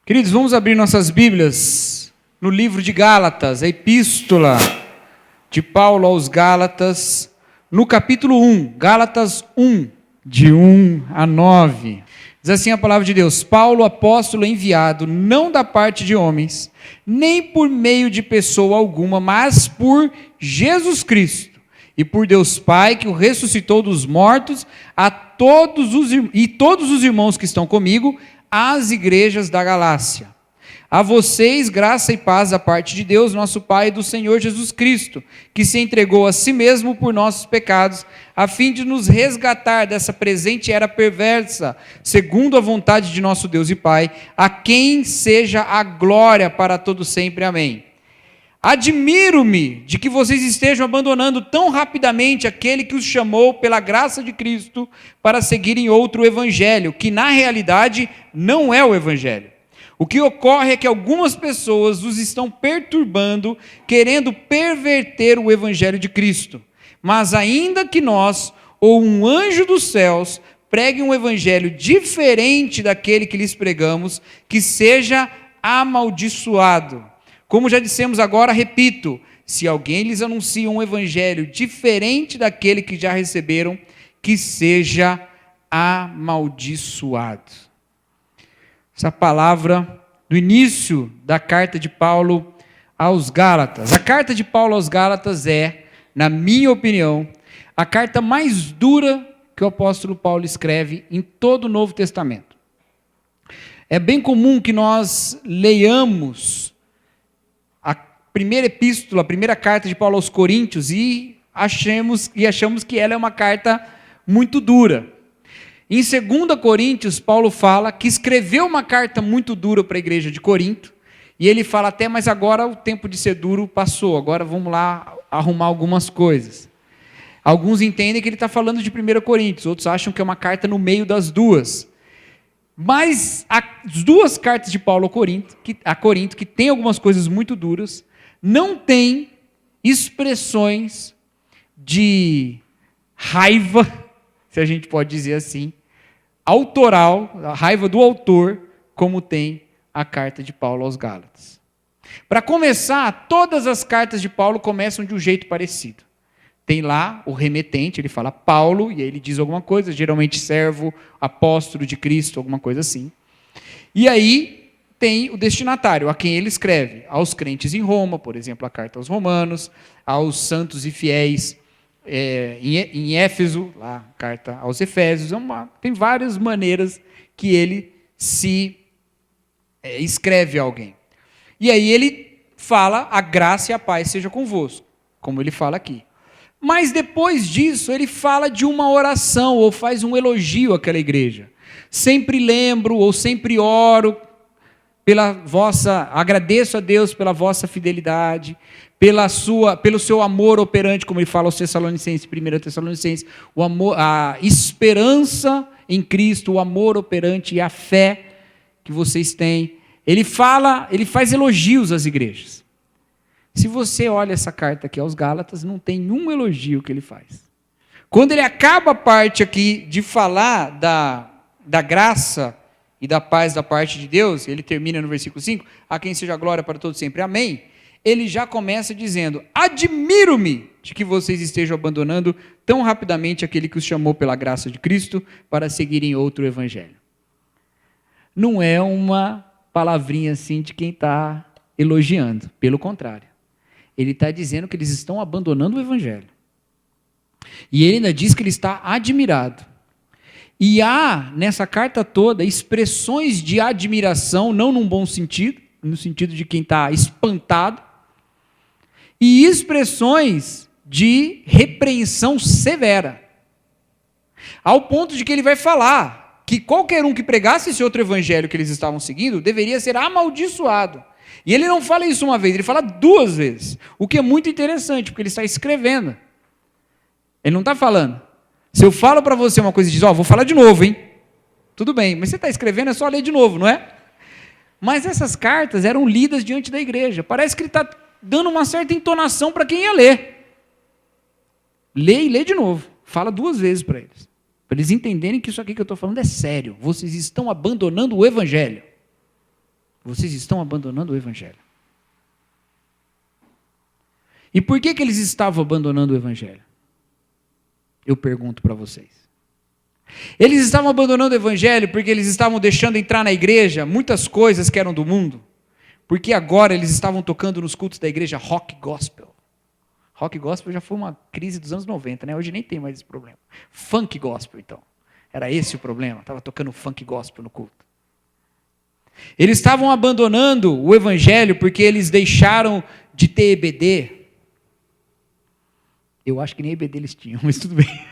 Queridos, vamos abrir nossas Bíblias no livro de Gálatas, a epístola de Paulo aos Gálatas, no capítulo 1, Gálatas 1, de 1 a 9. Diz assim a palavra de Deus: Paulo, apóstolo enviado, não da parte de homens, nem por meio de pessoa alguma, mas por Jesus Cristo, e por Deus Pai, que o ressuscitou dos mortos, todos os irmãos que estão comigo, às igrejas da Galácia. A vocês, graça e paz da parte de Deus, nosso Pai, e do Senhor Jesus Cristo, que se entregou a si mesmo por nossos pecados, a fim de nos resgatar dessa presente era perversa, segundo a vontade de nosso Deus e Pai, a quem seja a glória para todo sempre. Amém. Admiro-me de que vocês estejam abandonando tão rapidamente aquele que os chamou pela graça de Cristo para seguirem outro evangelho, que na realidade não é o evangelho. O que ocorre é que algumas pessoas os estão perturbando, querendo perverter o evangelho de Cristo. Mas ainda que nós, ou um anjo dos céus, pregue um evangelho diferente daquele que lhes pregamos, que seja amaldiçoado. Como já dissemos agora, repito, se alguém lhes anuncia um evangelho diferente daquele que já receberam, que seja amaldiçoado. Essa palavra do início da carta de Paulo aos Gálatas. A carta de Paulo aos Gálatas é, na minha opinião, a carta mais dura que o apóstolo Paulo escreve em todo o Novo Testamento. É bem comum que nós leiamos a primeira epístola, a primeira carta de Paulo aos Coríntios e achamos que ela é uma carta muito dura. Em 2 Coríntios, Paulo fala que escreveu uma carta muito dura para a igreja de Corinto, e ele fala até, mas agora o tempo de ser duro passou, agora vamos lá arrumar algumas coisas. Alguns entendem que ele está falando de 1 Coríntios, outros acham que é uma carta no meio das duas. Mas as duas cartas de Paulo a Corinto, que tem algumas coisas muito duras, não tem expressões de raiva, se a gente pode dizer assim, autoral, a raiva do autor, como tem a carta de Paulo aos Gálatas. Para começar, todas as cartas de Paulo começam de um jeito parecido. Tem lá o remetente, ele fala Paulo, e aí ele diz alguma coisa, geralmente servo, apóstolo de Cristo, alguma coisa assim. E aí tem o destinatário, a quem ele escreve, aos crentes em Roma, por exemplo, a carta aos Romanos, aos santos e fiéis em Éfeso, lá, a carta aos Efésios, tem várias maneiras que ele se escreve a alguém. E aí ele fala, a graça e a paz seja convosco, como ele fala aqui. Mas depois disso, ele fala de uma oração, ou faz um elogio àquela igreja. Sempre lembro, ou sempre oro, agradeço a Deus pela vossa fidelidade, pelo seu amor operante, como ele fala aos Tessalonicenses, 1 Tessalonicenses, o amor, a esperança em Cristo, o amor operante e a fé que vocês têm. Ele faz elogios às igrejas. Se você olha essa carta aqui aos Gálatas, não tem um elogio que ele faz. Quando ele acaba a parte aqui de falar da graça e da paz da parte de Deus, ele termina no versículo 5, a quem seja a glória para todos sempre, amém. Ele já começa dizendo, admiro-me de que vocês estejam abandonando tão rapidamente aquele que os chamou pela graça de Cristo para seguirem outro evangelho. Não é uma palavrinha assim de quem está elogiando, pelo contrário. Ele está dizendo que eles estão abandonando o evangelho. E ele ainda diz que ele está admirado. E há, nessa carta toda, expressões de admiração, não num bom sentido, no sentido de quem está espantado, e expressões de repreensão severa. Ao ponto de que ele vai falar que qualquer um que pregasse esse outro evangelho que eles estavam seguindo, deveria ser amaldiçoado. E ele não fala isso uma vez, ele fala duas vezes, o que é muito interessante, porque ele está escrevendo. Ele não está falando. Se eu falo para você uma coisa e diz, vou falar de novo, hein? Tudo bem, mas você está escrevendo, é só ler de novo, não é? Mas essas cartas eram lidas diante da igreja. Parece que ele está dando uma certa entonação para quem ia ler. Lê e lê de novo. Fala duas vezes para eles entenderem que isso aqui que eu estou falando é sério. Vocês estão abandonando o evangelho. Vocês estão abandonando o Evangelho. E por que eles estavam abandonando o Evangelho? Eu pergunto para vocês. Eles estavam abandonando o Evangelho porque eles estavam deixando entrar na igreja muitas coisas que eram do mundo. Porque agora eles estavam tocando nos cultos da igreja rock gospel. Rock gospel já foi uma crise dos anos 90, né? Hoje nem tem mais esse problema. Funk gospel, então. Era esse o problema. Estava tocando funk gospel no culto. Eles estavam abandonando o Evangelho porque eles deixaram de ter EBD. Eu acho que nem EBD eles tinham, mas tudo bem.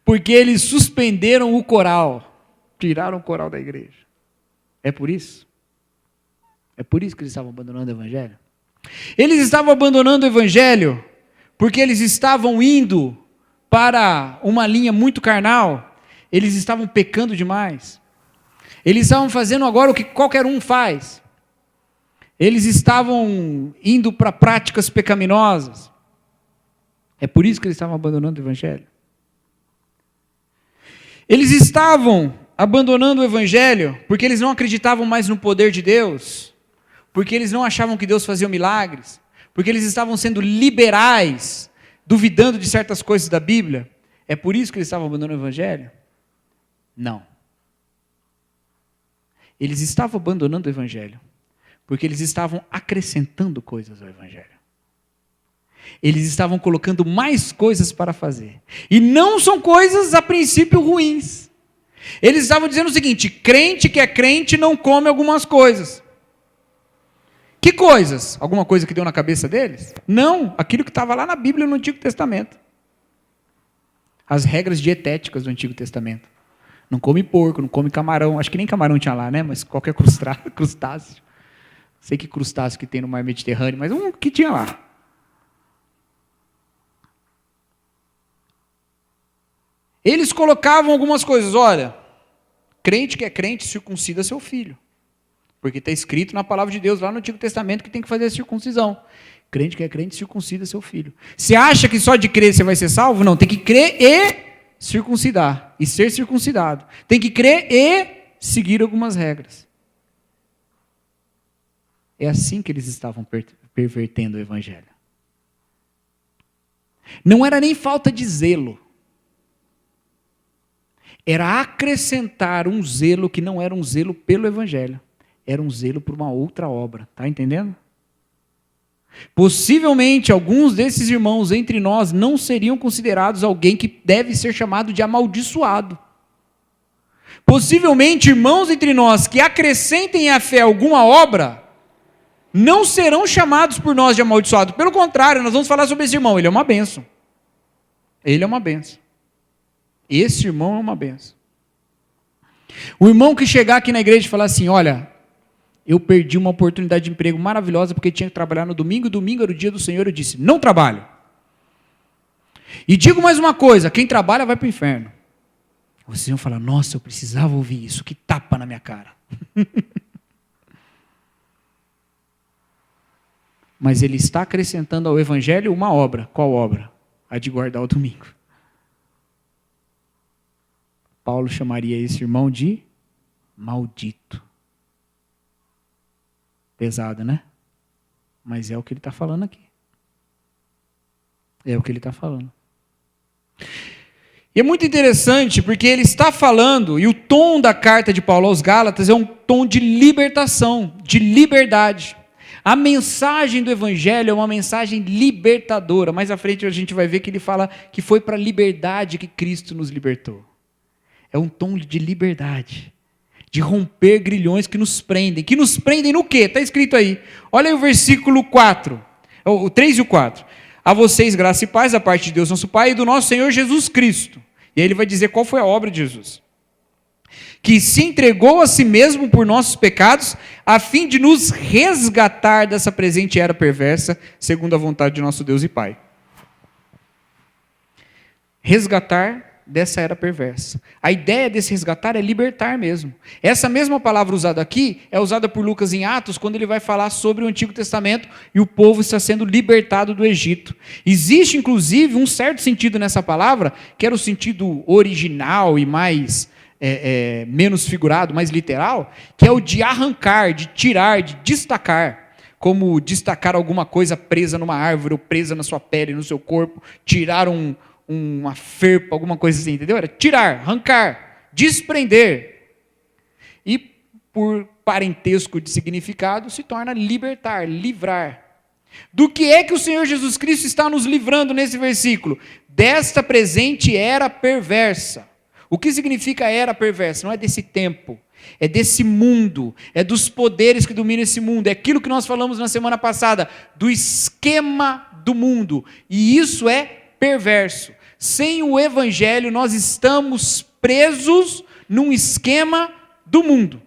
Porque eles suspenderam o coral. Tiraram o coral da igreja. É por isso? É por isso que eles estavam abandonando o Evangelho? Eles estavam abandonando o Evangelho porque eles estavam indo para uma linha muito carnal. Eles estavam pecando demais. Eles estavam fazendo agora o que qualquer um faz. Eles estavam indo para práticas pecaminosas. É por isso que eles estavam abandonando o Evangelho. Eles estavam abandonando o Evangelho porque eles não acreditavam mais no poder de Deus, porque eles não achavam que Deus fazia milagres, porque eles estavam sendo liberais, duvidando de certas coisas da Bíblia. É por isso que eles estavam abandonando o Evangelho? Não. Eles estavam abandonando o Evangelho porque eles estavam acrescentando coisas ao Evangelho. Eles estavam colocando mais coisas para fazer. E não são coisas, a princípio, ruins. Eles estavam dizendo o seguinte: crente que é crente não come algumas coisas. Que coisas? Alguma coisa que deu na cabeça deles? Não, aquilo que estava lá na Bíblia no Antigo Testamento. As regras dietéticas do Antigo Testamento. Não come porco, não come camarão. Acho que nem camarão tinha lá, né? Mas qualquer crustáceo. Sei que crustáceo que tem no mar Mediterrâneo, mas um que tinha lá. Eles colocavam algumas coisas. Olha, crente que é crente, circuncida seu filho. Porque está escrito na palavra de Deus, lá no Antigo Testamento, que tem que fazer a circuncisão. Crente que é crente, circuncida seu filho. Você acha que só de crer você vai ser salvo? Não, tem que crer e circuncidar. E ser circuncidado. Tem que crer e seguir algumas regras. É assim que eles estavam pervertendo o Evangelho. Não era nem falta de zelo. Era acrescentar um zelo que não era um zelo pelo Evangelho. Era um zelo por uma outra obra. Está entendendo? Possivelmente, alguns desses irmãos entre nós não seriam considerados alguém que deve ser chamado de amaldiçoado. Possivelmente, irmãos entre nós que acrescentem à fé alguma obra, não serão chamados por nós de amaldiçoado. Pelo contrário, nós vamos falar sobre esse irmão. Ele é uma bênção. Ele é uma bênção. Esse irmão é uma bênção. O irmão que chegar aqui na igreja e falar assim: olha, eu perdi uma oportunidade de emprego maravilhosa porque tinha que trabalhar no domingo, e domingo era o dia do Senhor, eu disse: não trabalho. E digo mais uma coisa: quem trabalha vai para o inferno. Vocês vão falar: nossa, eu precisava ouvir isso, que tapa na minha cara. Mas ele está acrescentando ao Evangelho uma obra. Qual obra? A de guardar o domingo. Paulo chamaria esse irmão de maldito. Pesado, né? Mas é o que ele está falando aqui. É o que ele está falando. E é muito interessante porque ele está falando, e o tom da carta de Paulo aos Gálatas é um tom de libertação, de liberdade. A mensagem do Evangelho é uma mensagem libertadora. Mais à frente a gente vai ver que ele fala que foi para a liberdade que Cristo nos libertou. É um tom de liberdade, de romper grilhões que nos prendem. Que nos prendem no quê? Está escrito aí. Olha aí o versículo 4, o 3 e o 4. A vocês graça e paz da parte de Deus nosso Pai e do nosso Senhor Jesus Cristo. E aí ele vai dizer qual foi a obra de Jesus. Que se entregou a si mesmo por nossos pecados, a fim de nos resgatar dessa presente era perversa, segundo a vontade de nosso Deus e Pai. Resgatar dessa era perversa. A ideia desse resgatar é libertar mesmo. Essa mesma palavra usada aqui é usada por Lucas em Atos, quando ele vai falar sobre o Antigo Testamento e o povo está sendo libertado do Egito. Existe, inclusive, um certo sentido nessa palavra, que era o sentido original e mais menos figurado, mais literal, que é o de arrancar, de tirar, de destacar, como destacar alguma coisa presa numa árvore, ou presa na sua pele, no seu corpo, tirar uma ferpa, alguma coisa assim, entendeu? Era tirar, arrancar, desprender. E por parentesco de significado, se torna libertar, livrar. Do que é que o Senhor Jesus Cristo está nos livrando nesse versículo? Desta presente era perversa. O que significa era perversa? Não é desse tempo, é desse mundo, é dos poderes que dominam esse mundo, é aquilo que nós falamos na semana passada, do esquema do mundo. E isso é perverso. Sem o Evangelho, nós estamos presos num esquema do mundo.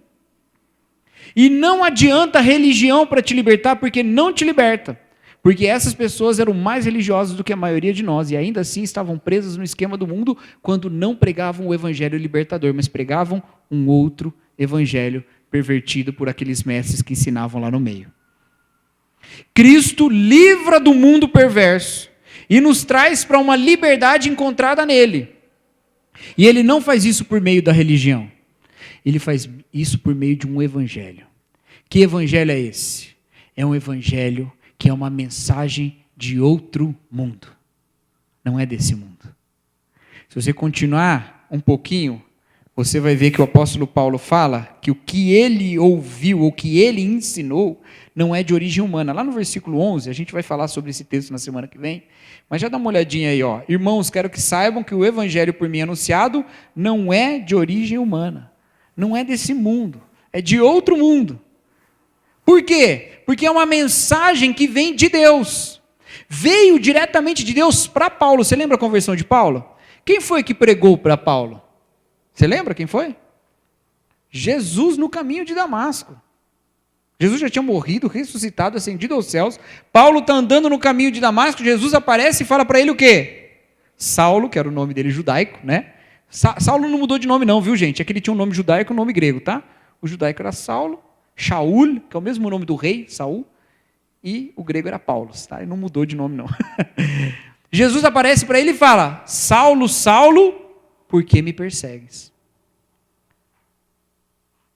E não adianta religião para te libertar, porque não te liberta. Porque essas pessoas eram mais religiosas do que a maioria de nós, e ainda assim estavam presas no esquema do mundo, quando não pregavam o evangelho libertador, mas pregavam um outro evangelho pervertido por aqueles mestres que ensinavam lá no meio. Cristo livra do mundo perverso, e nos traz para uma liberdade encontrada nele. E ele não faz isso por meio da religião. Ele faz isso por meio de um evangelho. Que evangelho é esse? É um evangelho que é uma mensagem de outro mundo. Não é desse mundo. Se você continuar um pouquinho, você vai ver que o apóstolo Paulo fala que o que ele ouviu, ou que ele ensinou, não é de origem humana. Lá no versículo 11, a gente vai falar sobre esse texto na semana que vem, mas já dá uma olhadinha aí, ó. Irmãos, quero que saibam que o evangelho por mim anunciado não é de origem humana. Não é desse mundo, é de outro mundo. Por quê? Porque é uma mensagem que vem de Deus. Veio diretamente de Deus para Paulo. Você lembra a conversão de Paulo? Quem foi que pregou para Paulo? Você lembra quem foi? Jesus no caminho de Damasco. Jesus já tinha morrido, ressuscitado, ascendido aos céus. Paulo está andando no caminho de Damasco, Jesus aparece e fala para ele o quê? Saulo, que era o nome dele judaico, né? Saulo não mudou de nome não, viu gente? É que ele tinha um nome judaico e um nome grego, tá? O judaico era Saulo, Shaul, que é o mesmo nome do rei, Saul, e o grego era Paulo, tá? Ele não mudou de nome não. Jesus aparece para ele e fala, Saulo, Saulo, por que me persegues?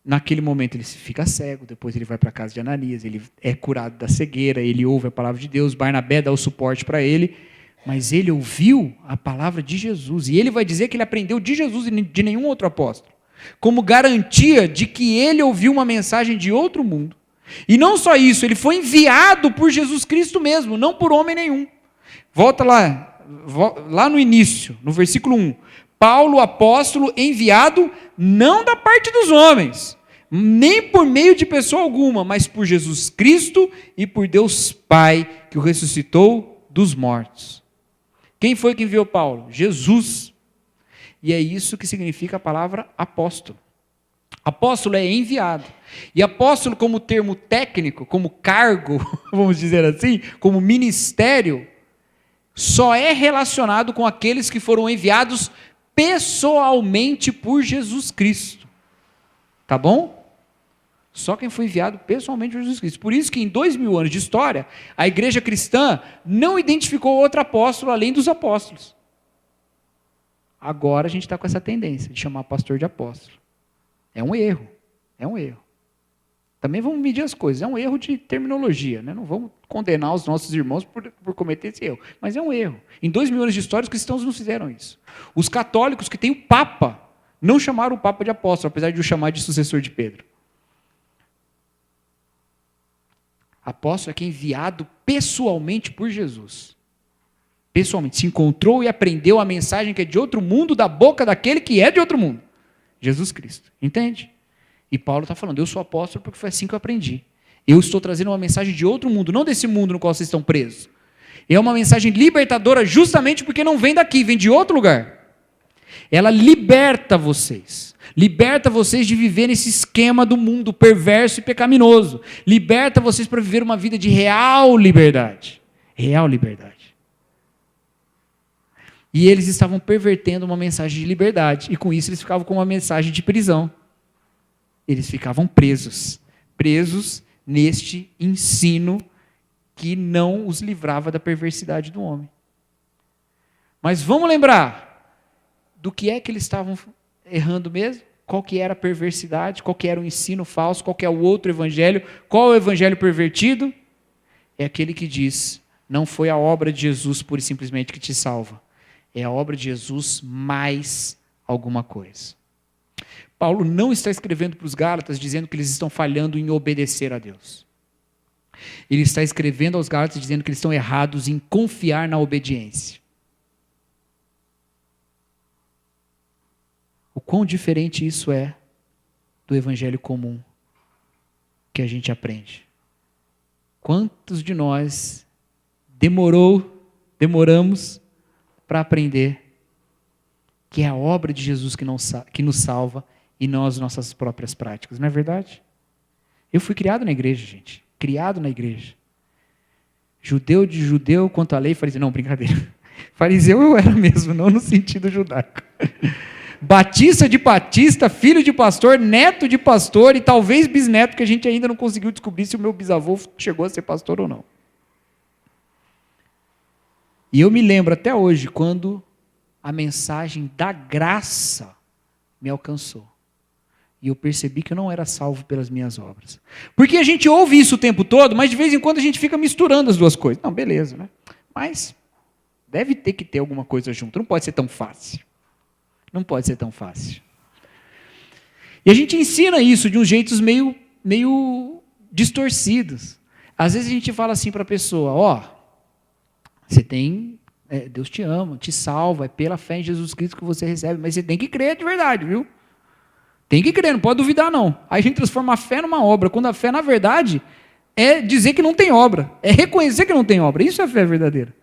Naquele momento ele fica cego, depois ele vai para a casa de Ananias, ele é curado da cegueira, ele ouve a palavra de Deus, Barnabé dá o suporte para ele, mas ele ouviu a palavra de Jesus, e ele vai dizer que ele aprendeu de Jesus e de nenhum outro apóstolo, como garantia de que ele ouviu uma mensagem de outro mundo. E não só isso, ele foi enviado por Jesus Cristo mesmo, não por homem nenhum. Volta lá no início, no versículo 1. Paulo, apóstolo, enviado não da parte dos homens, nem por meio de pessoa alguma, mas por Jesus Cristo e por Deus Pai, que o ressuscitou dos mortos. Quem foi que enviou Paulo? Jesus. E é isso que significa a palavra apóstolo. Apóstolo é enviado. E apóstolo, como termo técnico, como cargo, vamos dizer assim, como ministério, só é relacionado com aqueles que foram enviados pessoalmente por Jesus Cristo. Tá bom? Só quem foi enviado pessoalmente por Jesus Cristo. Por isso que em 2000 anos de história, a igreja cristã não identificou outro apóstolo além dos apóstolos. Agora a gente está com essa tendência de chamar pastor de apóstolo. É um erro. É um erro. Também vamos medir as coisas. É um erro de terminologia, né? Não vamos condenar os nossos irmãos por cometer esse erro. Mas é um erro. Em 2000 anos de história, os cristãos não fizeram isso. Os católicos que têm o Papa, não chamaram o Papa de apóstolo, apesar de o chamar de sucessor de Pedro. Apóstolo é quem é enviado pessoalmente por Jesus. Pessoalmente. Se encontrou e aprendeu a mensagem que é de outro mundo, da boca daquele que é de outro mundo. Jesus Cristo. Entende? E Paulo está falando, eu sou apóstolo porque foi assim que eu aprendi. Eu estou trazendo uma mensagem de outro mundo, não desse mundo no qual vocês estão presos. É uma mensagem libertadora justamente porque não vem daqui, vem de outro lugar. Ela liberta vocês. Liberta vocês de viver nesse esquema do mundo perverso e pecaminoso. Liberta vocês para viver uma vida de real liberdade. Real liberdade. E eles estavam pervertendo uma mensagem de liberdade. E com isso eles ficavam com uma mensagem de prisão. Eles ficavam presos. Presos neste ensino que não os livrava da perversidade do homem. Mas vamos lembrar do que é que eles estavam errando mesmo? Qual que era a perversidade? Qual que era o ensino falso? Qual que é o outro evangelho? Qual é o evangelho pervertido? É aquele que diz, não foi a obra de Jesus pura e simplesmente que te salva. É a obra de Jesus mais alguma coisa. Paulo não está escrevendo para os Gálatas dizendo que eles estão falhando em obedecer a Deus. Ele está escrevendo aos Gálatas dizendo que eles estão errados em confiar na obediência. O quão diferente isso é do evangelho comum que a gente aprende. Quantos de nós demoramos para aprender que é a obra de Jesus que nos salva e não as nossas próprias práticas, não é verdade? Eu fui criado na igreja, gente. Criado na igreja. Judeu de judeu, quanto à lei, fariseu. Não, brincadeira. Fariseu eu era mesmo, não no sentido judaico. Batista de batista, filho de pastor, neto de pastor e talvez bisneto, que a gente ainda não conseguiu descobrir se o meu bisavô chegou a ser pastor ou não. E eu me lembro até hoje, quando a mensagem da graça me alcançou. E eu percebi que eu não era salvo pelas minhas obras. Porque a gente ouve isso o tempo todo, mas de vez em quando a gente fica misturando as duas coisas. Não, beleza, né? Mas deve ter que ter alguma coisa junto. Não pode ser tão fácil. Não pode ser tão fácil. E a gente ensina isso de uns jeitos meio distorcidos. Às vezes a gente fala assim para a pessoa, você tem, Deus te ama, te salva, é pela fé em Jesus Cristo que você recebe, mas você tem que crer de verdade, viu? Tem que crer, não pode duvidar não. Aí a gente transforma a fé numa obra, quando a fé, na verdade, é dizer que não tem obra, é reconhecer que não tem obra, isso é a fé verdadeira.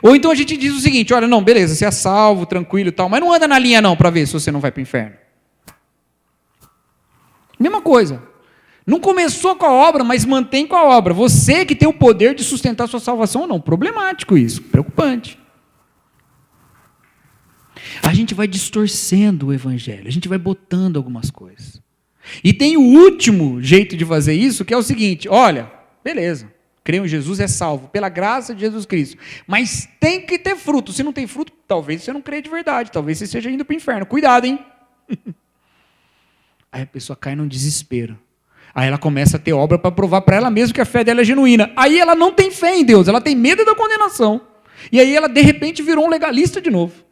Ou então a gente diz o seguinte, olha, não, beleza, você é salvo, tranquilo e tal, mas não anda na linha não, para ver se você não vai para o inferno. Mesma coisa. Não começou com a obra, mas mantém com a obra. Você que tem o poder de sustentar a sua salvação ou não. Problemático isso, preocupante. A gente vai distorcendo o evangelho, a gente vai botando algumas coisas. E tem o último jeito de fazer isso, que é o seguinte, olha, beleza, creio em Jesus, é salvo, pela graça de Jesus Cristo. Mas tem que ter fruto. Se não tem fruto, talvez você não crê de verdade, talvez você esteja indo para o inferno. Cuidado, hein? Aí a pessoa cai num desespero. Aí ela começa a ter obra para provar para ela mesma que a fé dela é genuína. Aí ela não tem fé em Deus, ela tem medo da condenação. E aí ela, de repente, virou um legalista de novo.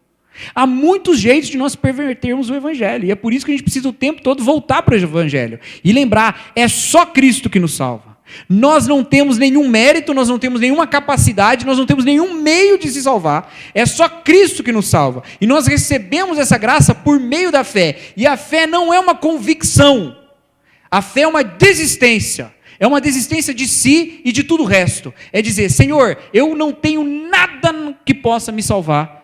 Há muitos jeitos de nós pervertermos o evangelho. E é por isso que a gente precisa o tempo todo voltar para o evangelho. E lembrar, é só Cristo que nos salva. Nós não temos nenhum mérito, nós não temos nenhuma capacidade, nós não temos nenhum meio de se salvar. É só Cristo que nos salva. E nós recebemos essa graça por meio da fé. E a fé não é uma convicção. A fé é uma desistência. É uma desistência de si e de tudo o resto. É dizer, Senhor, eu não tenho nada que possa me salvar.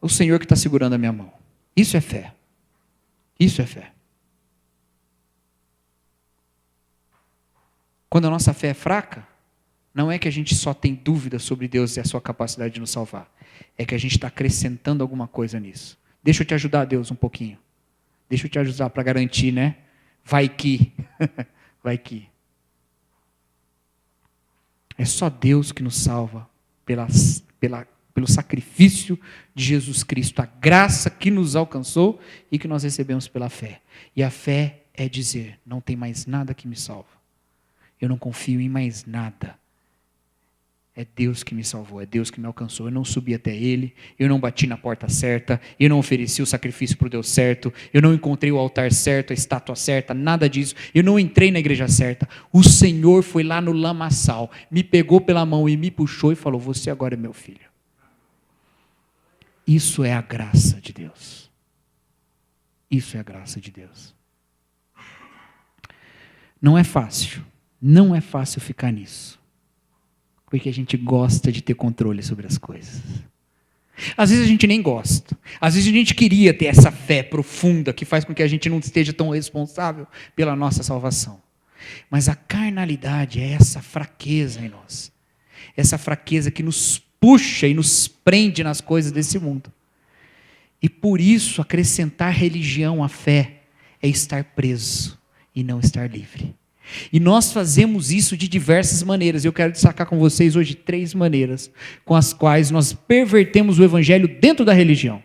O Senhor que está segurando a minha mão. Isso é fé. Isso é fé. Quando a nossa fé é fraca, não é que a gente só tem dúvida sobre Deus e a sua capacidade de nos salvar. É que a gente está acrescentando alguma coisa nisso. Deixa eu te ajudar, Deus, um pouquinho. Deixa eu te ajudar para garantir, né? Vai que. Vai que. É só Deus que nos salva pelo sacrifício de Jesus Cristo, a graça que nos alcançou e que nós recebemos pela fé. E a fé é dizer, não tem mais nada que me salva. Eu não confio em mais nada. É Deus que me salvou, é Deus que me alcançou. Eu não subi até Ele, eu não bati na porta certa, eu não ofereci o sacrifício para o Deus certo, eu não encontrei o altar certo, a estátua certa, nada disso. Eu não entrei na igreja certa. O Senhor foi lá no lamaçal, me pegou pela mão e me puxou e falou, você agora é meu filho. Isso é a graça de Deus. Isso é a graça de Deus. Não é fácil. Não é fácil ficar nisso. Porque a gente gosta de ter controle sobre as coisas. Às vezes a gente nem gosta. Às vezes a gente queria ter essa fé profunda que faz com que a gente não esteja tão responsável pela nossa salvação. Mas a carnalidade é essa fraqueza em nós. Essa fraqueza que nos puxa e nos prende nas coisas desse mundo. E por isso acrescentar religião à fé é estar preso e não estar livre. E nós fazemos isso de diversas maneiras. Eu quero destacar com vocês hoje 3 maneiras com as quais nós pervertemos o evangelho dentro da religião.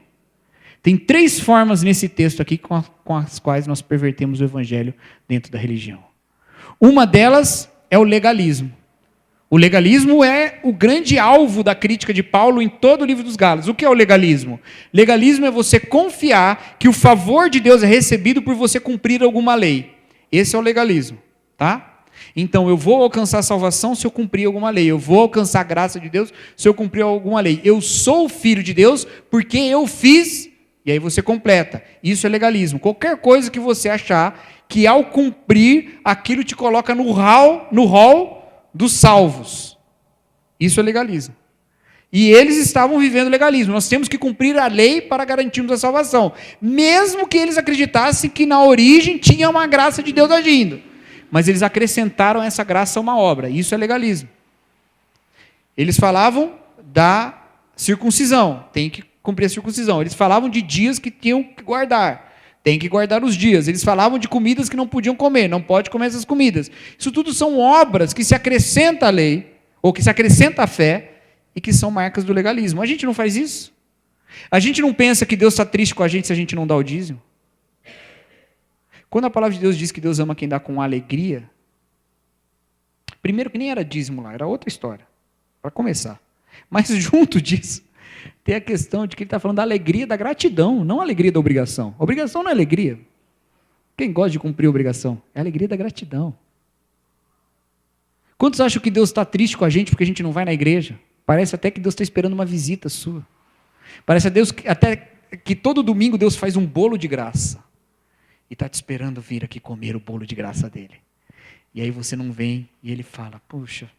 Tem 3 formas nesse texto aqui com as quais nós pervertemos o evangelho dentro da religião. Uma delas é o legalismo. O legalismo é o grande alvo da crítica de Paulo em todo o livro dos Gálatas. O que é o legalismo? Legalismo é você confiar que o favor de Deus é recebido por você cumprir alguma lei. Esse é o legalismo, tá? Então, eu vou alcançar a salvação se eu cumprir alguma lei. Eu vou alcançar a graça de Deus se eu cumprir alguma lei. Eu sou filho de Deus porque eu fiz, e aí você completa. Isso é legalismo. Qualquer coisa que você achar que ao cumprir, aquilo te coloca no hall dos salvos. Isso é legalismo. E eles estavam vivendo legalismo. Nós temos que cumprir a lei para garantirmos a salvação. Mesmo que eles acreditassem que na origem tinha uma graça de Deus agindo. Mas eles acrescentaram essa graça a uma obra. Isso é legalismo. Eles falavam da circuncisão. Tem que cumprir a circuncisão. Eles falavam de dias que tinham que guardar. Tem que guardar os dias. Eles falavam de comidas que não podiam comer. Não pode comer essas comidas. Isso tudo são obras que se acrescenta à lei, ou que se acrescenta à fé, e que são marcas do legalismo. A gente não faz isso? A gente não pensa que Deus está triste com a gente se a gente não dá o dízimo? Quando a palavra de Deus diz que Deus ama quem dá com alegria, primeiro que nem era dízimo lá, era outra história, para começar. Mas junto disso, tem a questão de que ele está falando da alegria da gratidão, não a alegria da obrigação. Obrigação não é alegria. Quem gosta de cumprir a obrigação? É a alegria da gratidão. Quantos acham que Deus está triste com a gente porque a gente não vai na igreja? Parece até que Deus está esperando uma visita sua. Parece até que todo domingo Deus faz um bolo de graça. E está te esperando vir aqui comer o bolo de graça dele. E aí você não vem e ele fala, puxa,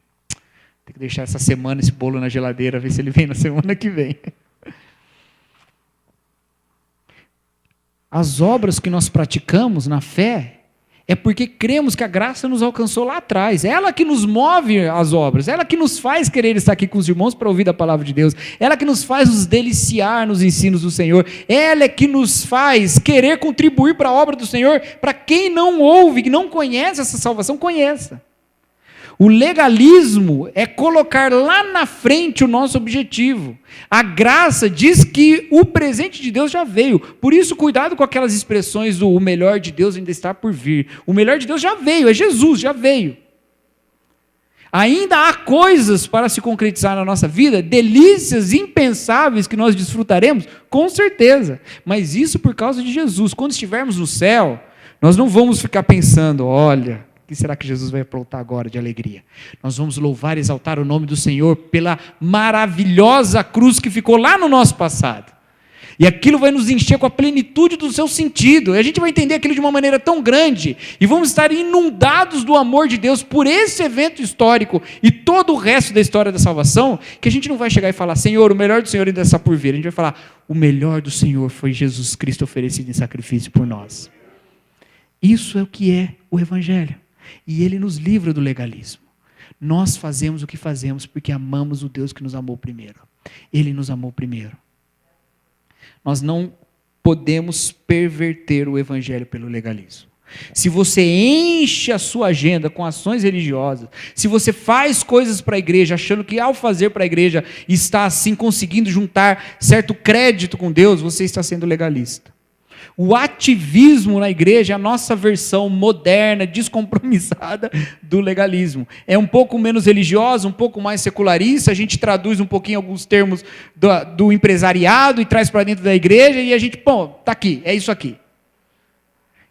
tem que deixar essa semana esse bolo na geladeira, ver se ele vem na semana que vem. As obras que nós praticamos na fé é porque cremos que a graça nos alcançou lá atrás. É ela que nos move as obras. É ela que nos faz querer estar aqui com os irmãos para ouvir a palavra de Deus. É ela que nos faz nos deliciar nos ensinos do Senhor. Ela é que nos faz querer contribuir para a obra do Senhor. Para quem não ouve, que não conhece essa salvação, conheça. O legalismo é colocar lá na frente o nosso objetivo. A graça diz que o presente de Deus já veio. Por isso, cuidado com aquelas expressões do o melhor de Deus ainda está por vir. O melhor de Deus já veio, é Jesus, já veio. Ainda há coisas para se concretizar na nossa vida, delícias impensáveis que nós desfrutaremos, com certeza. Mas isso por causa de Jesus. Quando estivermos no céu, nós não vamos ficar pensando, olha, o que será que Jesus vai aprontar agora de alegria? Nós vamos louvar e exaltar o nome do Senhor pela maravilhosa cruz que ficou lá no nosso passado. E aquilo vai nos encher com a plenitude do seu sentido. E a gente vai entender aquilo de uma maneira tão grande. E vamos estar inundados do amor de Deus por esse evento histórico e todo o resto da história da salvação, que a gente não vai chegar e falar, Senhor, o melhor do Senhor ainda está por vir. A gente vai falar, o melhor do Senhor foi Jesus Cristo oferecido em sacrifício por nós. Isso é o que é o Evangelho. E ele nos livra do legalismo. Nós fazemos o que fazemos porque amamos o Deus que nos amou primeiro. Ele nos amou primeiro. Nós não podemos perverter o evangelho pelo legalismo. Se você enche a sua agenda com ações religiosas, se você faz coisas para a igreja, achando que ao fazer para a igreja está assim conseguindo juntar certo crédito com Deus, você está sendo legalista. O ativismo na igreja é a nossa versão moderna, descompromissada do legalismo. É um pouco menos religiosa, um pouco mais secularista, a gente traduz um pouquinho alguns termos do empresariado e traz para dentro da igreja e a gente, bom, está aqui, é isso aqui.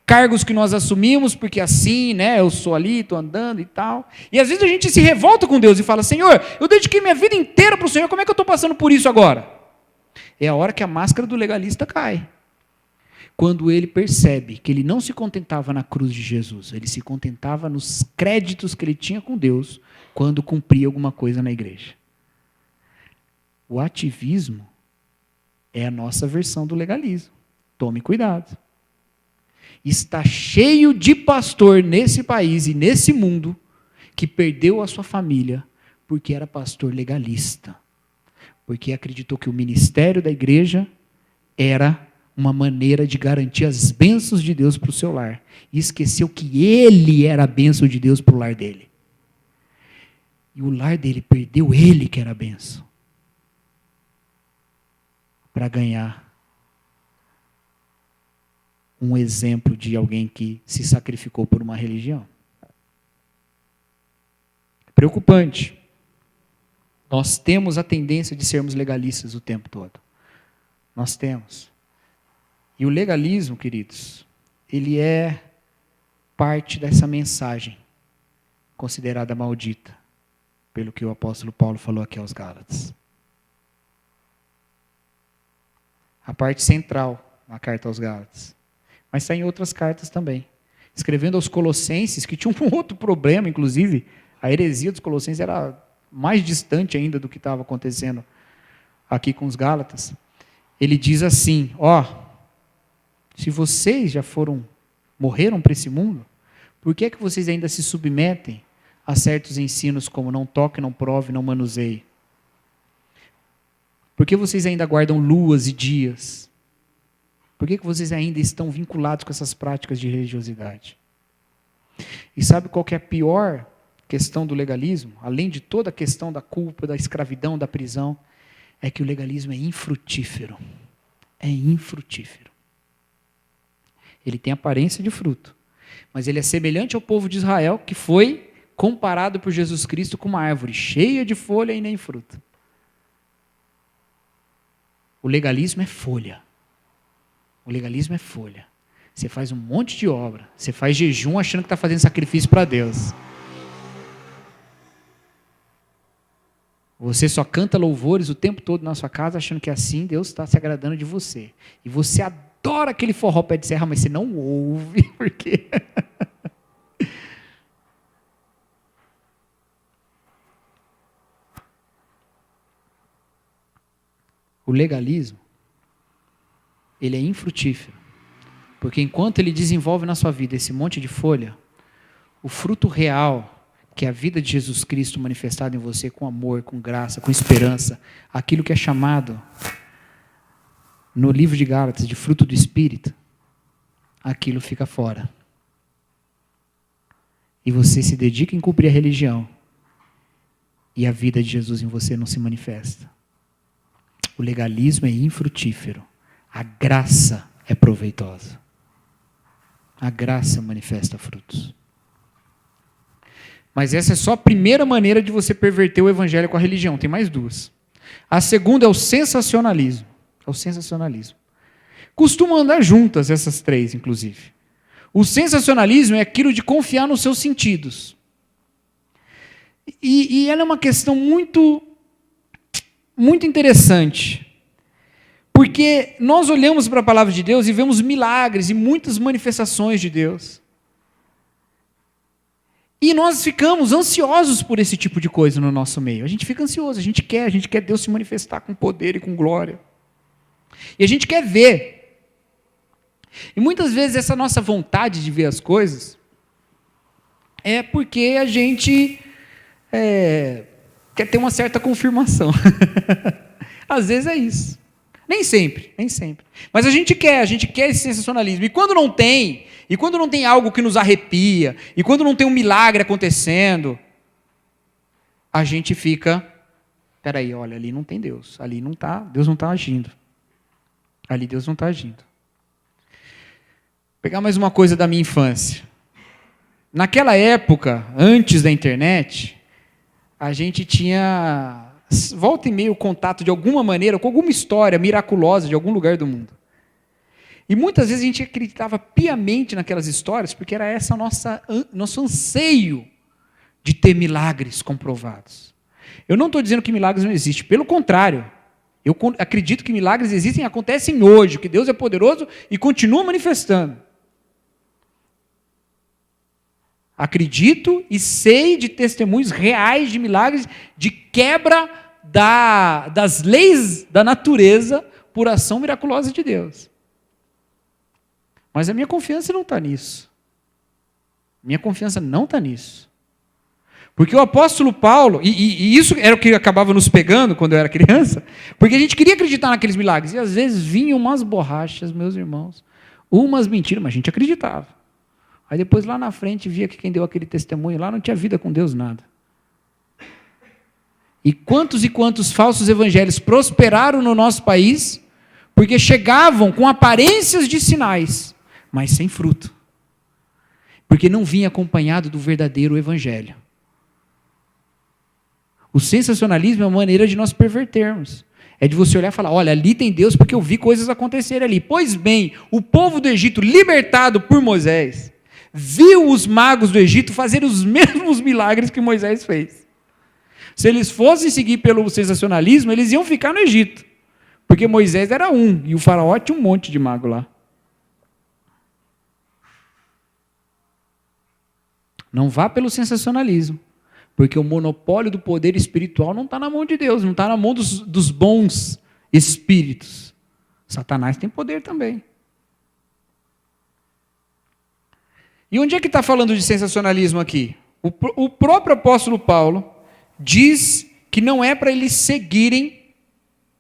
Cargos que nós assumimos, porque assim, né, eu sou ali, estou andando e tal. E às vezes a gente se revolta com Deus e fala, Senhor, eu dediquei minha vida inteira para o Senhor, como é que eu estou passando por isso agora? É a hora que a máscara do legalista cai. Quando ele percebe que ele não se contentava na cruz de Jesus, ele se contentava nos créditos que ele tinha com Deus quando cumpria alguma coisa na igreja. O ativismo é a nossa versão do legalismo. Tome cuidado. Está cheio de pastor nesse país e nesse mundo que perdeu a sua família porque era pastor legalista. Porque acreditou que o ministério da igreja era uma maneira de garantir as bênçãos de Deus para o seu lar. E esqueceu que ele era a bênção de Deus para o lar dele. E o lar dele perdeu ele que era a bênção. Para ganhar um exemplo de alguém que se sacrificou por uma religião. Preocupante. Nós temos a tendência de sermos legalistas o tempo todo. Nós temos. E o legalismo, queridos, ele é parte dessa mensagem considerada maldita, pelo que o apóstolo Paulo falou aqui aos Gálatas. A parte central na carta aos Gálatas. Mas está em outras cartas também. Escrevendo aos Colossenses, que tinha um outro problema, inclusive, a heresia dos Colossenses era mais distante ainda do que estava acontecendo aqui com os Gálatas. Ele diz assim, se vocês já morreram para esse mundo, por que é que vocês ainda se submetem a certos ensinos como não toque, não prove, não manuseie? Por que vocês ainda guardam luas e dias? Por que vocês ainda estão vinculados com essas práticas de religiosidade? E sabe qual que é a pior questão do legalismo? Além de toda a questão da culpa, da escravidão, da prisão, é que o legalismo é infrutífero. É infrutífero. Ele tem aparência de fruto, mas ele é semelhante ao povo de Israel, que foi comparado por Jesus Cristo com uma árvore cheia de folha e nem fruto. O legalismo é folha. O legalismo é folha. Você faz um monte de obra, você faz jejum achando que está fazendo sacrifício para Deus. Você só canta louvores o tempo todo na sua casa, achando que assim Deus está se agradando de você. E você adora aquele forró pé de serra, mas você não ouve, porque... O legalismo, ele é infrutífero. Porque enquanto ele desenvolve na sua vida esse monte de folha, o fruto real, que é a vida de Jesus Cristo manifestada em você com amor, com graça, com esperança, aquilo que é chamado no livro de Gálatas de fruto do Espírito, aquilo fica fora. E você se dedica em cumprir a religião, e a vida de Jesus em você não se manifesta. O legalismo é infrutífero. A graça é proveitosa. A graça manifesta frutos. Mas essa é só a primeira maneira de você perverter o evangelho com a religião. Tem mais duas. A segunda é o sensacionalismo. É o sensacionalismo. Costumam andar juntas essas três, inclusive. O sensacionalismo é aquilo de confiar nos seus sentidos. E ela é uma questão muito interessante. Porque nós olhamos para a palavra de Deus e vemos milagres e muitas manifestações de Deus. E nós ficamos ansiosos por esse tipo de coisa no nosso meio. A gente fica ansioso, a gente quer Deus se manifestar com poder e com glória. E a gente quer ver. E muitas vezes essa nossa vontade de ver as coisas é porque a gente quer ter uma certa confirmação. Às vezes é isso. Nem sempre. Mas a gente quer esse sensacionalismo. E quando não tem algo que nos arrepia, e quando não tem um milagre acontecendo, a gente fica, peraí, olha, ali não tem Deus, ali não está, Deus não está agindo. Ali Deus não está agindo. Vou pegar mais uma coisa da minha infância. Naquela época, antes da internet, a gente tinha... volta e meia o contato de alguma maneira com alguma história miraculosa de algum lugar do mundo. E muitas vezes a gente acreditava piamente naquelas histórias porque era esse nosso anseio de ter milagres comprovados. Eu não estou dizendo que milagres não existem, pelo contrário. Eu acredito que milagres existem e acontecem hoje, que Deus é poderoso e continua manifestando. Acredito e sei de testemunhos reais de milagres, de quebra das leis da natureza por ação miraculosa de Deus. Mas a minha confiança não está nisso. Minha confiança não está nisso. Porque o apóstolo Paulo, e isso era o que acabava nos pegando quando eu era criança, porque a gente queria acreditar naqueles milagres, e às vezes vinham umas borrachas, meus irmãos, umas mentiras, mas a gente acreditava. Aí depois lá na frente via que quem deu aquele testemunho lá não tinha vida com Deus nada. E quantos falsos evangelhos prosperaram no nosso país, porque chegavam com aparências de sinais, mas sem fruto. Porque não vinha acompanhado do verdadeiro evangelho. O sensacionalismo é uma maneira de nós pervertermos. É de você olhar e falar, olha, ali tem Deus porque eu vi coisas acontecerem ali. Pois bem, o povo do Egito, libertado por Moisés, viu os magos do Egito fazer os mesmos milagres que Moisés fez. Se eles fossem seguir pelo sensacionalismo, eles iam ficar no Egito. Porque Moisés era um, e o faraó tinha um monte de mago lá. Não vá pelo sensacionalismo. Porque o monopólio do poder espiritual não está na mão de Deus, não está na mão dos bons espíritos. Satanás tem poder também. E onde é que está falando de sensacionalismo aqui? O próprio apóstolo Paulo diz que não é para eles seguirem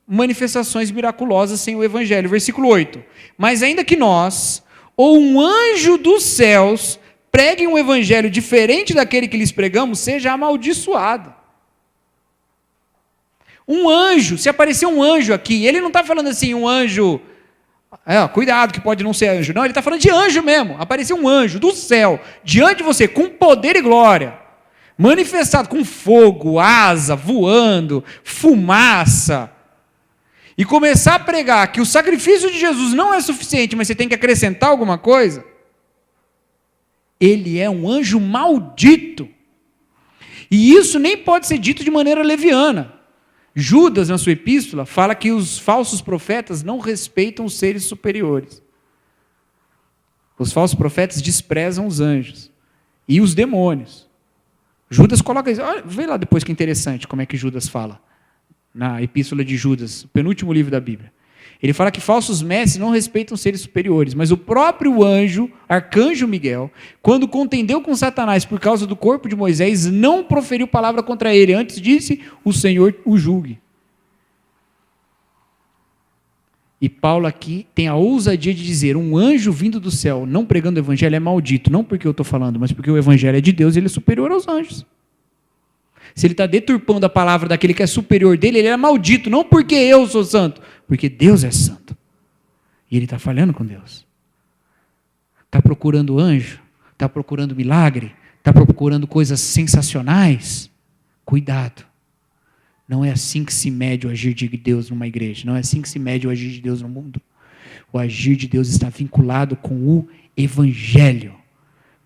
manifestações miraculosas sem o evangelho. Versículo 8. Mas ainda que nós, ou um anjo dos céus, preguem um evangelho diferente daquele que lhes pregamos, seja amaldiçoado. Um anjo, se aparecer um anjo aqui, ele não está falando assim, um anjo, cuidado que pode não ser anjo, não, ele está falando de anjo mesmo, apareceu um anjo do céu, diante de você, com poder e glória, manifestado com fogo, asa, voando, fumaça, e começar a pregar que o sacrifício de Jesus não é suficiente, mas você tem que acrescentar alguma coisa, ele é um anjo maldito. E isso nem pode ser dito de maneira leviana. Judas, na sua epístola, fala que os falsos profetas não respeitam os seres superiores. Os falsos profetas desprezam os anjos e os demônios. Judas coloca isso. Olha, vê lá depois que interessante como é que Judas fala. Na epístola de Judas, o penúltimo livro da Bíblia. Ele fala que falsos mestres não respeitam seres superiores, mas o próprio anjo, arcanjo Miguel, quando contendeu com Satanás por causa do corpo de Moisés, não proferiu palavra contra ele, antes disse, o Senhor o julgue. E Paulo aqui tem a ousadia de dizer, um anjo vindo do céu, não pregando o evangelho, é maldito, não porque eu estou falando, mas porque o evangelho é de Deus, ele é superior aos anjos. Se ele está deturpando a palavra daquele que é superior dele, ele é maldito, não porque eu sou santo, porque Deus é santo. E ele está falhando com Deus. Está procurando anjo, está procurando milagre, está procurando coisas sensacionais. Cuidado. Não é assim que se mede o agir de Deus numa igreja, não é assim que se mede o agir de Deus no mundo. O agir de Deus está vinculado com o evangelho,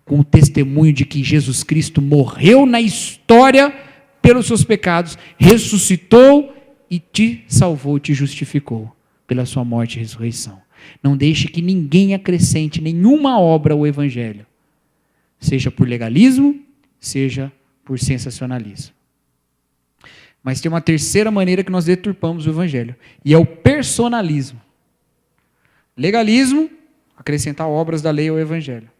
com o testemunho de que Jesus Cristo morreu na história pelos seus pecados, ressuscitou e te salvou, te justificou pela sua morte e ressurreição. Não deixe que ninguém acrescente nenhuma obra ao evangelho, seja por legalismo, seja por sensacionalismo. Mas tem uma terceira maneira que nós deturpamos o evangelho, e é o personalismo. Legalismo, acrescentar obras da lei ao evangelho.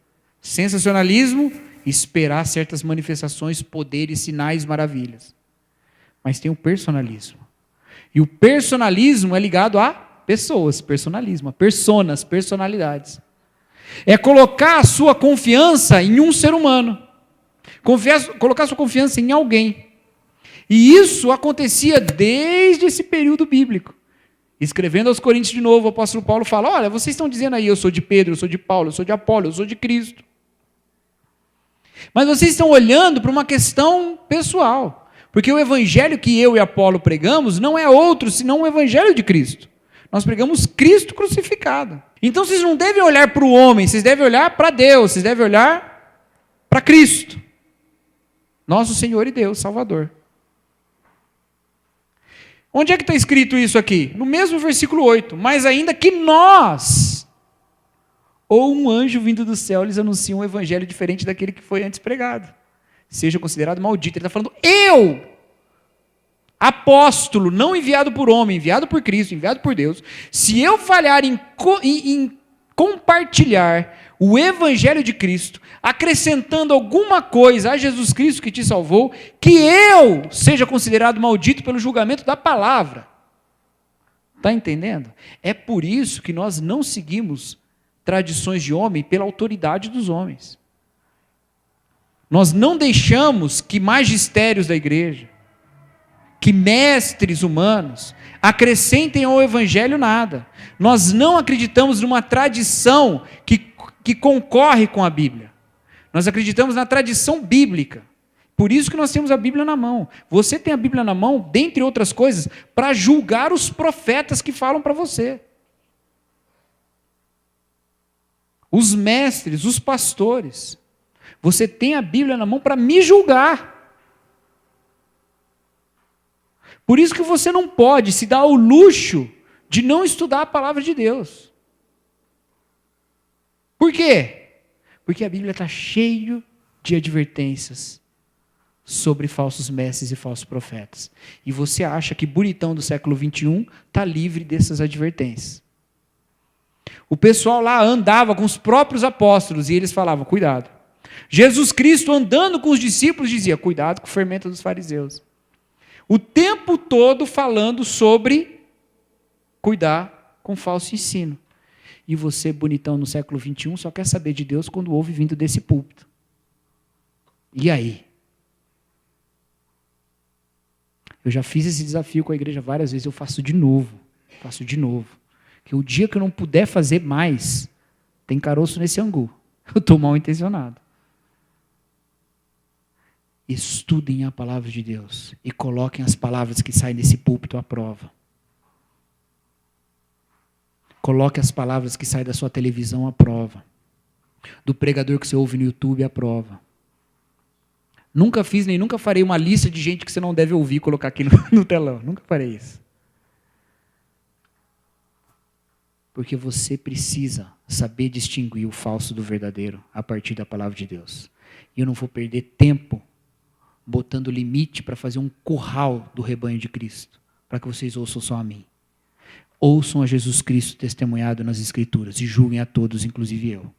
Sensacionalismo, esperar certas manifestações, poderes, sinais, maravilhas. Mas tem o personalismo. E o personalismo é ligado a pessoas, personalismo, a personas, personalidades. É colocar a sua confiança em um ser humano. Colocar a sua confiança em alguém. E isso acontecia desde esse período bíblico. Escrevendo aos Coríntios de novo, o apóstolo Paulo fala, olha, vocês estão dizendo aí, eu sou de Pedro, eu sou de Paulo, eu sou de Apolo, eu sou de Cristo. Mas vocês estão olhando para uma questão pessoal. Porque o evangelho que eu e Apolo pregamos não é outro senão o evangelho de Cristo. Nós pregamos Cristo crucificado. Então vocês não devem olhar para o homem, vocês devem olhar para Deus, vocês devem olhar para Cristo. Nosso Senhor e Deus, Salvador. Onde é que está escrito isso aqui? No mesmo versículo 8. Mas ainda que nós, ou um anjo vindo do céu, lhes anuncia um evangelho diferente daquele que foi antes pregado, seja considerado maldito. Ele está falando, eu, apóstolo, não enviado por homem, enviado por Cristo, enviado por Deus, se eu falhar em compartilhar o evangelho de Cristo, acrescentando alguma coisa a Jesus Cristo que te salvou, que eu seja considerado maldito pelo julgamento da palavra. Está entendendo? É por isso que nós não seguimos tradições de homem pela autoridade dos homens. Nós não deixamos que magistérios da igreja, que mestres humanos, acrescentem ao evangelho nada. Nós não acreditamos numa tradição que que concorre com a Bíblia. Nós acreditamos na tradição bíblica. Por isso que nós temos a Bíblia na mão. Você tem a Bíblia na mão, dentre outras coisas, para julgar os profetas que falam para você. Os mestres, os pastores. Você tem a Bíblia na mão para me julgar. Por isso que você não pode se dar ao luxo de não estudar a palavra de Deus. Por quê? Porque a Bíblia está cheia de advertências sobre falsos mestres e falsos profetas. E você acha que bonitão do século 21 está livre dessas advertências. O pessoal lá andava com os próprios apóstolos e eles falavam, cuidado. Jesus Cristo andando com os discípulos dizia, cuidado com o fermento dos fariseus. O tempo todo falando sobre cuidar com falso ensino. E você, bonitão no século 21, só quer saber de Deus quando ouve vindo desse púlpito. E aí? Eu já fiz esse desafio com a igreja várias vezes, eu faço de novo. Que o dia que eu não puder fazer mais, tem caroço nesse angu. Eu estou mal intencionado. Estudem a palavra de Deus e coloquem as palavras que saem desse púlpito à prova. Coloque as palavras que saem da sua televisão à prova. Do pregador que você ouve no YouTube à prova. Nunca fiz nem nunca farei uma lista de gente que você não deve ouvir e colocar aqui no telão. Nunca farei isso. Porque você precisa saber distinguir o falso do verdadeiro a partir da palavra de Deus. E eu não vou perder tempo botando limite para fazer um curral do rebanho de Cristo, para que vocês ouçam só a mim. Ouçam a Jesus Cristo testemunhado nas Escrituras e julguem a todos, inclusive eu.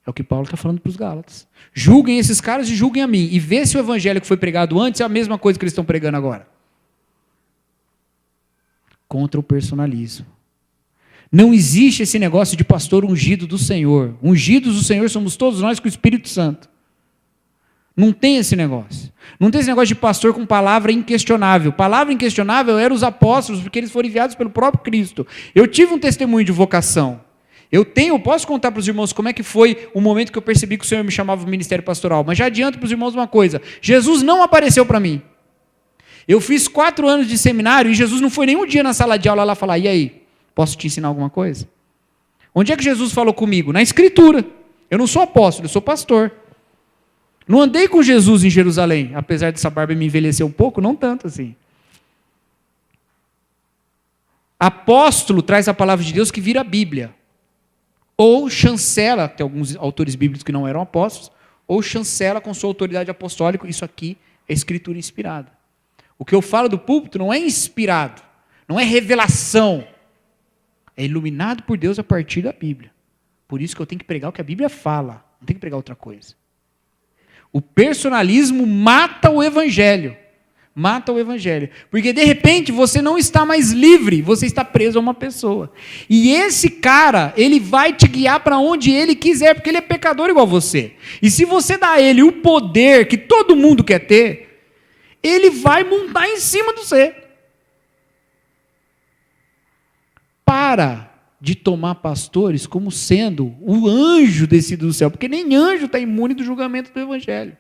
É o que Paulo está falando para os Gálatas. Julguem esses caras e julguem a mim. E vê se o evangelho que foi pregado antes é a mesma coisa que eles estão pregando agora. Contra o personalismo. Não existe esse negócio de pastor ungido do Senhor. Ungidos do Senhor somos todos nós com o Espírito Santo. Não tem esse negócio. Não tem esse negócio de pastor com palavra inquestionável. Palavra inquestionável eram os apóstolos, porque eles foram enviados pelo próprio Cristo. Eu tive um testemunho de vocação. Eu posso contar para os irmãos como é que foi o momento que eu percebi que o Senhor me chamava para o ministério pastoral. Mas já adianto para os irmãos uma coisa. Jesus não apareceu para mim. Eu fiz 4 anos de seminário e Jesus não foi nenhum dia na sala de aula lá falar, e aí, posso te ensinar alguma coisa? Onde é que Jesus falou comigo? Na Escritura. Eu não sou apóstolo, eu sou pastor. Não andei com Jesus em Jerusalém, apesar dessa barba me envelhecer um pouco, não tanto assim. Apóstolo traz a palavra de Deus que vira a Bíblia. Ou chancela, tem alguns autores bíblicos que não eram apóstolos, ou chancela com sua autoridade apostólica, isso aqui é Escritura inspirada. O que eu falo do púlpito não é inspirado, não é revelação, é iluminado por Deus a partir da Bíblia. Por isso que eu tenho que pregar o que a Bíblia fala, não tenho que pregar outra coisa. O personalismo mata o Evangelho. Mata o Evangelho. Porque de repente você não está mais livre, você está preso a uma pessoa. E esse cara, ele vai te guiar para onde ele quiser, porque ele é pecador igual você. E se você dá a ele o poder que todo mundo quer ter, ele vai montar em cima de você. Para de tomar pastores como sendo o anjo descido do céu, porque nem anjo está imune do julgamento do Evangelho.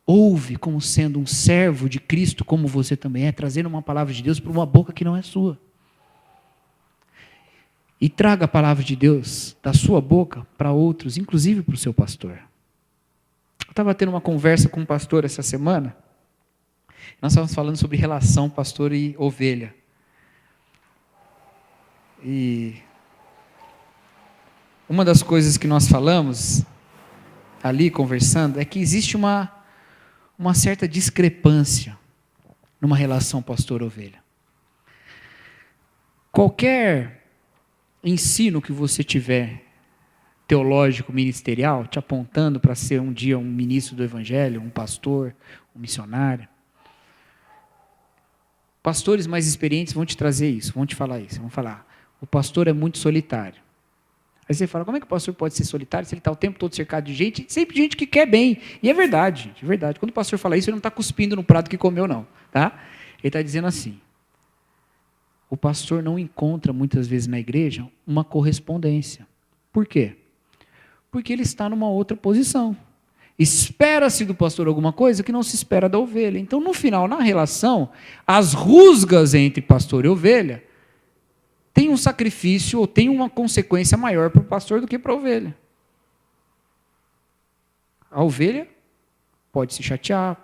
Ouve como sendo um servo de Cristo, como você também é, trazendo uma palavra de Deus para uma boca que não é sua. E traga a palavra de Deus da sua boca para outros, inclusive para o seu pastor. Eu estava tendo uma conversa com um pastor essa semana, nós estávamos falando sobre relação pastor e ovelha. E uma das coisas que nós falamos ali conversando é que existe uma certa discrepância numa relação pastor-ovelha. Qualquer ensino que você tiver, teológico, ministerial, te apontando para ser um dia um ministro do Evangelho, um pastor, um missionário, pastores mais experientes vão te trazer isso, vão te falar isso, vão falar, o pastor é muito solitário. Aí você fala, como é que o pastor pode ser solitário se ele está o tempo todo cercado de gente? Sempre gente que quer bem. E é verdade, gente, é verdade. Quando o pastor fala isso, ele não está cuspindo no prato que comeu, não. Tá? Ele está dizendo assim, o pastor não encontra muitas vezes na igreja uma correspondência. Por quê? Porque ele está numa outra posição. Espera-se do pastor alguma coisa que não se espera da ovelha. Então, no final, na relação, as rusgas entre pastor e ovelha tem um sacrifício ou tem uma consequência maior para o pastor do que para a ovelha. A ovelha pode se chatear,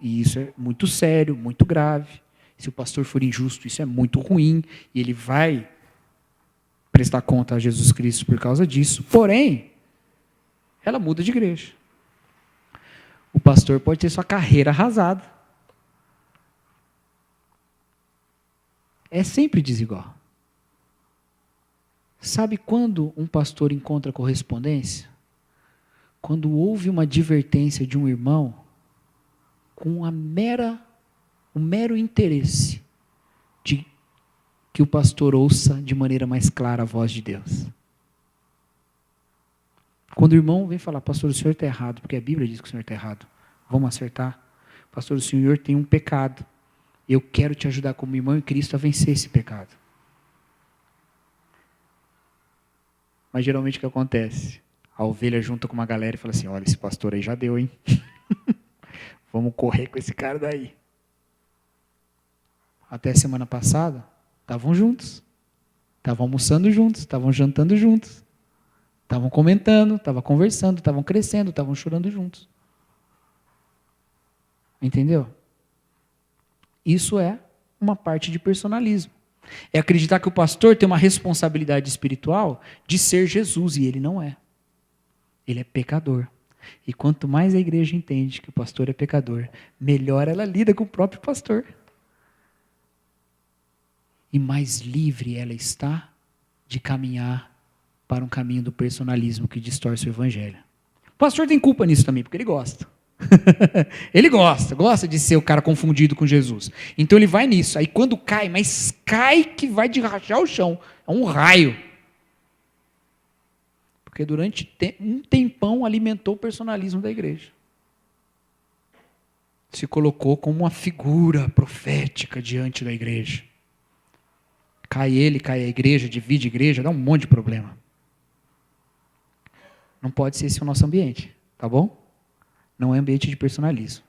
e isso é muito sério, muito grave. Se o pastor for injusto, isso é muito ruim, e ele vai prestar conta a Jesus Cristo por causa disso. Porém, ela muda de igreja. O pastor pode ter sua carreira arrasada. É sempre desigual. Sabe quando um pastor encontra correspondência? Quando houve uma advertência de um irmão com o mero interesse de que o pastor ouça de maneira mais clara a voz de Deus. Quando o irmão vem falar, pastor, o senhor está errado, porque a Bíblia diz que o senhor está errado, vamos acertar. Pastor, o senhor tem um pecado, eu quero te ajudar como irmão em Cristo a vencer esse pecado. Mas geralmente o que acontece? A ovelha junta com uma galera e fala assim, olha, esse pastor aí já deu, hein? Vamos correr com esse cara daí. Até semana passada, estavam juntos. Estavam almoçando juntos, estavam jantando juntos. Estavam comentando, estavam conversando, estavam crescendo, estavam chorando juntos. Entendeu? Isso é uma parte de personalismo. É acreditar que o pastor tem uma responsabilidade espiritual de ser Jesus, e ele não é. Ele é pecador. E quanto mais a igreja entende que o pastor é pecador, melhor ela lida com o próprio pastor. E mais livre ela está de caminhar para um caminho do personalismo que distorce o evangelho. O pastor tem culpa nisso também, porque ele gosta. Ele gosta de ser o cara confundido com Jesus. Então ele vai nisso. Aí quando cai, mas cai que vai de rachar o chão. É um raio. Porque durante um tempão alimentou o personalismo da igreja. Se colocou como uma figura profética diante da igreja. Cai ele, cai a igreja, divide a igreja, dá um monte de problema. Não pode ser esse o nosso ambiente, tá bom? Não é ambiente de personalismo.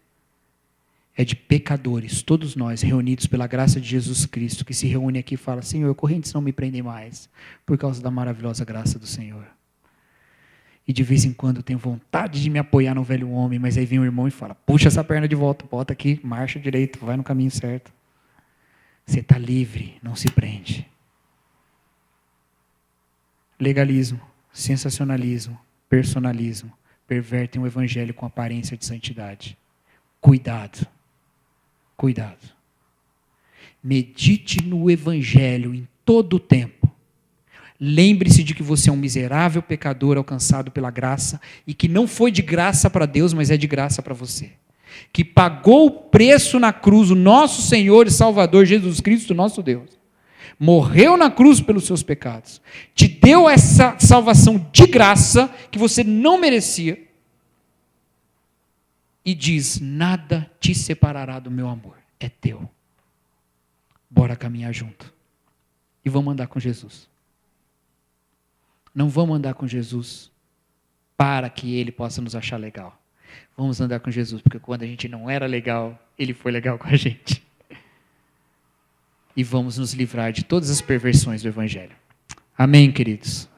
É de pecadores, todos nós, reunidos pela graça de Jesus Cristo, que se reúne aqui e fala, Senhor, correntes não me prendem mais, por causa da maravilhosa graça do Senhor. E de vez em quando eu tenho vontade de me apoiar no velho homem, mas aí vem um irmão e fala, puxa essa perna de volta, bota aqui, marcha direito, vai no caminho certo. Você está livre, não se prende. Legalismo, sensacionalismo, personalismo, pervertem o evangelho com aparência de santidade. Cuidado. Cuidado. Medite no evangelho em todo o tempo. Lembre-se de que você é um miserável pecador alcançado pela graça e que não foi de graça para Deus, mas é de graça para você. Que pagou o preço na cruz, o nosso Senhor e Salvador Jesus Cristo, nosso Deus. Morreu na cruz pelos seus pecados. Te deu essa salvação de graça que você não merecia. E diz, nada te separará do meu amor. É teu. Bora caminhar junto. E vamos andar com Jesus. Não vamos andar com Jesus para que Ele possa nos achar legal. Vamos andar com Jesus, porque quando a gente não era legal, Ele foi legal com a gente. E vamos nos livrar de todas as perversões do Evangelho. Amém, queridos?